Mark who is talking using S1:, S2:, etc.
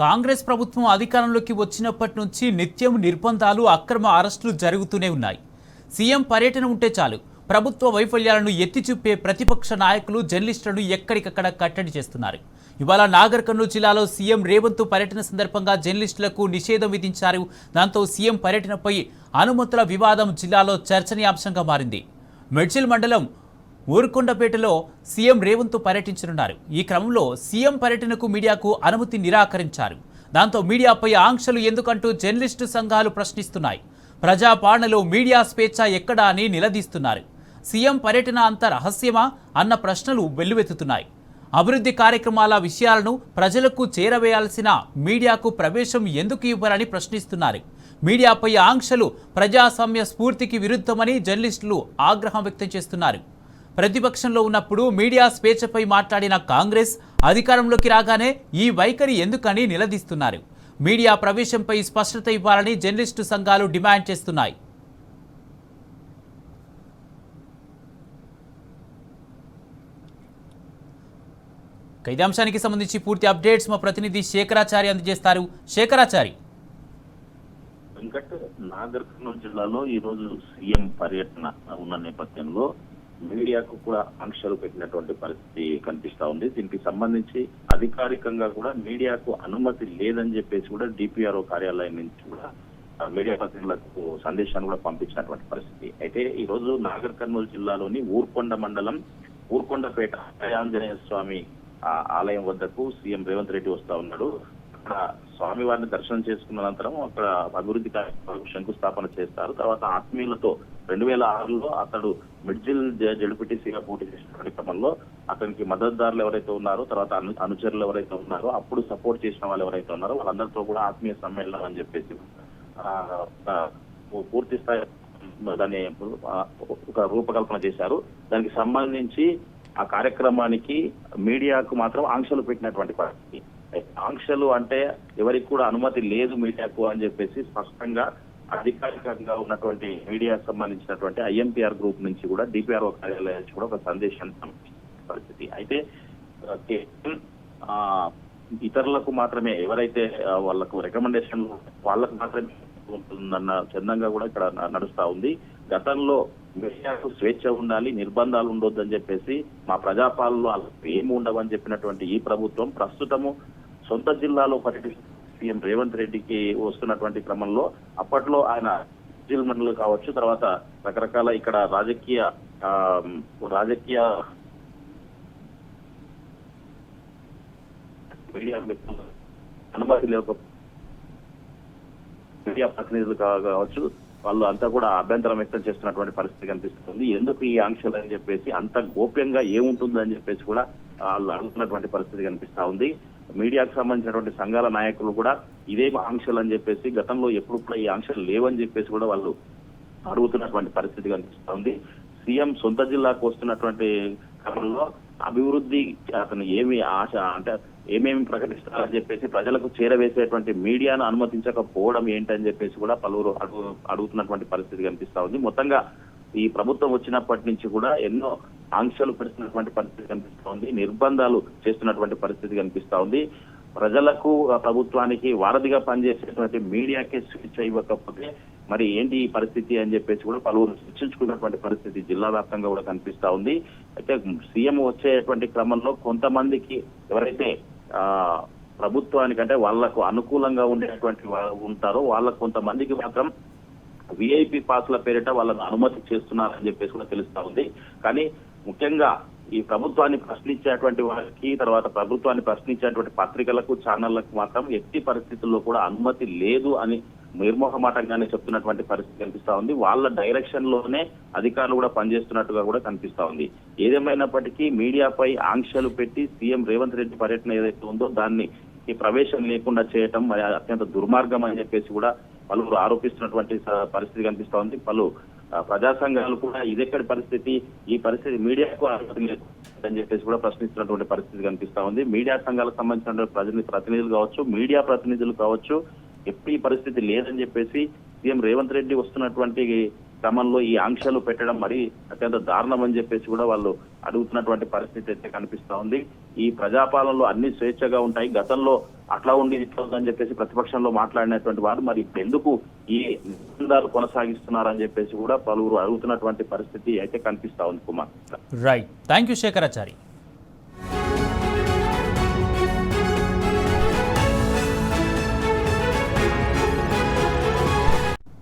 S1: కాంగ్రెస్ ప్రభుత్వం అధికారంలోకి వచ్చినప్పటి నుంచి నిత్యం నిర్బంధాలు, అక్రమ అరెస్టులు జరుగుతూనే ఉన్నాయి. సీఎం పర్యటన ఉంటే చాలు ప్రభుత్వ వైఫల్యాలను ఎత్తి చూపే ప్రతిపక్ష నాయకులు, జర్నలిస్టులను ఎక్కడికక్కడ కట్టడి చేస్తున్నారు. ఇవాళ నాగర్ కర్నూలు జిల్లాలో సీఎం రేవంత్ పర్యటన సందర్భంగా జర్నలిస్టులకు నిషేధం విధించారు. దాంతో సీఎం పర్యటనపై అనుమతుల వివాదం జిల్లాలో చర్చనీయాంశంగా మారింది. మెడ్చిల్ మండలం ఊరుకొండపేటలో సీఎం రేవంత్ పర్యటించనున్నారు. ఈ క్రమంలో సీఎం పర్యటనకు మీడియాకు అనుమతి నిరాకరించారు. దాంతో మీడియాపై ఆంక్షలు ఎందుకంటూ జర్నలిస్టు సంఘాలు ప్రశ్నిస్తున్నాయి. ప్రజాపాలనలో మీడియా స్వేచ్ఛ ఎక్కడా అని నిలదీస్తున్నారు. సీఎం పర్యటన అంత రహస్యమా అన్న ప్రశ్నలు వెల్లువెత్తుతున్నాయి. అభివృద్ధి కార్యక్రమాల విషయాలను ప్రజలకు చేరవేయాల్సిన మీడియాకు ప్రవేశం ఎందుకు ఇవ్వాలని ప్రశ్నిస్తున్నారు. మీడియాపై ఆంక్షలు ప్రజాస్వామ్య స్ఫూర్తికి విరుద్ధమని జర్నలిస్టులు ఆగ్రహం వ్యక్తం చేస్తున్నారు. ప్రతిపక్షంలో ఉన్నప్పుడు మీడియా స్వేచ్ఛపై మాట్లాడిన కాంగ్రెస్ అధికారంలోకి రాగానే ఈ వైఖరి ఎందుకని నిలదీస్తున్నారు. మీడియా ప్రవేశంపై స్పష్టత ఇవ్వాలని జర్నలిస్టు సంఘాలు డిమాండ్ చేస్తున్నాయి. ఇదే అంశానికి సంబంధించి పూర్తి అప్డేట్స్ మా ప్రతినిధి శేఖరాచారి అందజేస్తారు. శేఖరాచారి.
S2: వెంకట్, నాగర్ కర్నూలు జిల్లాలో ఈ రోజు సీఎం పర్యటన ఉన్న నేపథ్యంలో మీడియాకు కూడా ఆంక్షలు పెట్టినటువంటి పరిస్థితి కనిపిస్తా ఉంది. దీనికి సంబంధించి అధికారికంగా కూడా మీడియాకు అనుమతి లేదని చెప్పేసి కూడా డిపిఆర్ఓ కార్యాలయం నుంచి కూడా మీడియా ప్రతినిధులకు సందేశాన్ని కూడా పంపించినటువంటి పరిస్థితి. అయితే ఈ రోజు నాగర్ కర్నూలు జిల్లాలోని ఊర్కొండ మండలం ఊర్కొండపేట ఆంజనేయ స్వామి ఆలయం వద్దకు సీఎం రేవంత్ రెడ్డి వస్తా ఉన్నాడు. అక్కడ స్వామివారిని దర్శనం చేసుకున్న అనంతరం అక్కడ అభివృద్ధి కార్యక్రమాలకు శంకుస్థాపన చేస్తారు. తర్వాత ఆత్మీయులతో 2006లో అతడు మిడ్జిల్ జడ్పీటీసీగా పోటీ చేసినటువంటి క్రమంలో అతనికి మద్దతుదారులు ఎవరైతే ఉన్నారో, తర్వాత అనుచరులు ఎవరైతే ఉన్నారో, అప్పుడు సపోర్ట్ చేసిన వాళ్ళు ఎవరైతే ఉన్నారో వాళ్ళందరితో కూడా ఆత్మీయ సమ్మేళనం అని చెప్పేసి పూర్తి స్థాయి దాన్ని ఒక రూపకల్పన చేశారు. దానికి సంబంధించి ఆ కార్యక్రమానికి మీడియాకు మాత్రం ఆంక్షలు పెట్టినటువంటి పరిస్థితి. ఆంక్షలు అంటే ఎవరికి కూడా అనుమతి లేదు మీడియాకు అని చెప్పేసి స్పష్టంగా అధికారికంగా ఉన్నటువంటి మీడియాకు సంబంధించినటువంటి ఐఎంపీఆర్ గ్రూప్ నుంచి కూడా డిపిఆర్ఓ కార్యాలయం నుంచి కూడా ఒక సందేశాన్ని పంపించిన పరిస్థితి. అయితే ఇతరులకు మాత్రమే ఎవరైతే వాళ్ళకు రికమెండేషన్ వాళ్ళకు మాత్రమే ఉంటుందన్న చందంగా కూడా ఇక్కడ నడుస్తా ఉంది. గతంలో మీడియాకు స్వేచ్ఛ ఉండాలి, నిర్బంధాలు ఉండొద్దని చెప్పేసి మా ప్రజాపాలనలో ఏమి ఉండవని చెప్పినటువంటి ఈ ప్రభుత్వం ప్రస్తుతము సొంత జిల్లాలో పర్యటిస్తున్న సీఎం రేవంత్ రెడ్డికి వస్తున్నటువంటి క్రమంలో అప్పట్లో ఆయన జిల్ మండలి కావచ్చు, తర్వాత రకరకాల ఇక్కడ రాజకీయ మీడియా అనుమతి లేక మీడియా ప్రతినిధులు కావచ్చు, వాళ్ళు అంతా కూడా అభ్యంతరం వ్యక్తం చేస్తున్నటువంటి పరిస్థితి కనిపిస్తుంది. ఎందుకు ఈ ఆంక్షలు అని చెప్పేసి అంత గోప్యంగా ఏముంటుందని చెప్పేసి కూడా వాళ్ళు అడుగుతున్నటువంటి పరిస్థితి కనిపిస్తా ఉంది. మీడియాకు సంబంధించినటువంటి సంఘాల నాయకులు కూడా ఇదే ఆంక్షలు అని చెప్పేసి గతంలో ఎప్పుడు కూడా ఈ ఆంక్షలు లేవని చెప్పేసి కూడా వాళ్ళు అడుగుతున్నటువంటి పరిస్థితి కనిపిస్తా ఉంది. సీఎం సొంత జిల్లాకు వస్తున్నటువంటి క్రమంలో అభివృద్ధి అతను ఏమి ఆశ అంటే ఏమేమి ప్రకటిస్తారని చెప్పేసి ప్రజలకు చేరవేసేటువంటి మీడియాను అనుమతించకపోవడం ఏంటని చెప్పేసి కూడా పలువురు అడుగుతున్నటువంటి పరిస్థితి కనిపిస్తా ఉంది. మొత్తంగా ఈ ప్రభుత్వం వచ్చినప్పటి నుంచి కూడా ఎన్నో ఆంక్షలు పెడుతున్నటువంటి పరిస్థితి కనిపిస్తా ఉంది, నిర్బంధాలు చేస్తున్నటువంటి పరిస్థితి కనిపిస్తా ఉంది. ప్రజలకు ప్రభుత్వానికి వారధిగా పనిచేసేటువంటి మీడియాకే స్వేచ్ఛ ఇవ్వకపోతే మరి ఏంటి ఈ పరిస్థితి అని చెప్పేసి కూడా పలువురు చర్చించుకున్నటువంటి పరిస్థితి జిల్లా వ్యాప్తంగా కూడా కనిపిస్తా ఉంది. అయితే సీఎం వచ్చేటువంటి క్రమంలో కొంతమందికి ఎవరైతే ప్రభుత్వానికి అంటే వాళ్లకు అనుకూలంగా ఉండేటువంటి ఉంటారో వాళ్ళకు కొంతమందికి మాత్రం విఐపి పాస్ల పేరిట వాళ్ళని అనుమతి చేస్తున్నారని చెప్పేసి కూడా తెలుస్తా ఉంది. కానీ ముఖ్యంగా ఈ ప్రభుత్వాన్ని ప్రశ్నించేటువంటి వారికి, తర్వాత ప్రభుత్వాన్ని ప్రశ్నించేటువంటి పత్రికలకు, ఛానళ్లకు మాత్రం ఎట్టి పరిస్థితుల్లో కూడా అనుమతి లేదు అని నిర్మోహమాటంగానే చెప్తున్నటువంటి పరిస్థితి కనిపిస్తా ఉంది. వాళ్ళ డైరెక్షన్ లోనే అధికారులు కూడా పనిచేస్తున్నట్టుగా కూడా కనిపిస్తా ఉంది. ఏదేమైనప్పటికీ మీడియాపై ఆంక్షలు పెట్టి సీఎం రేవంత్ రెడ్డి పర్యటన ఏదైతే ఉందో దాన్ని ఈ ప్రవేశం లేకుండా చేయటం మరి అత్యంత దుర్మార్గం అని చెప్పేసి కూడా పలువురు ఆరోపిస్తున్నటువంటి పరిస్థితి కనిపిస్తా ఉంది. పలు ప్రజా సంఘాలు కూడా ఇదెక్కడి పరిస్థితి, ఈ పరిస్థితి మీడియాకు అనుమతి లేదు అని చెప్పేసి కూడా ప్రశ్నిస్తున్నటువంటి పరిస్థితి కనిపిస్తా ఉంది. మీడియా సంఘాలకు సంబంధించిన ప్రతినిధులు కావచ్చు, మీడియా ప్రతినిధులు కావచ్చు, ఎప్పుడు ఈ పరిస్థితి లేదని చెప్పేసి సీఎం రేవంత్ రెడ్డి వస్తున్నటువంటి క్రమంలో ఈ ఆంక్షలు పెట్టడం మరి అత్యంత దారుణం అని చెప్పేసి కూడా వాళ్ళు అడుగుతున్నటువంటి పరిస్థితి అయితే కనిపిస్తా ఉంది. ఈ ప్రజాపాలనలో అన్ని స్వేచ్ఛగా ఉంటాయి. గతంలో అట్లా ఉంది ఇట్లా ఉందని చెప్పేసి ప్రతిపక్షంలో మాట్లాడినటువంటి వారు మరి ఇప్పుడు ఎందుకు ఈ నిర్బంధాలు కొనసాగిస్తున్నారని చెప్పేసి కూడా పలువురు అడుగుతున్నటువంటి పరిస్థితి అయితే కనిపిస్తా ఉంది Kumar.
S1: Right, thank you Shekharachari.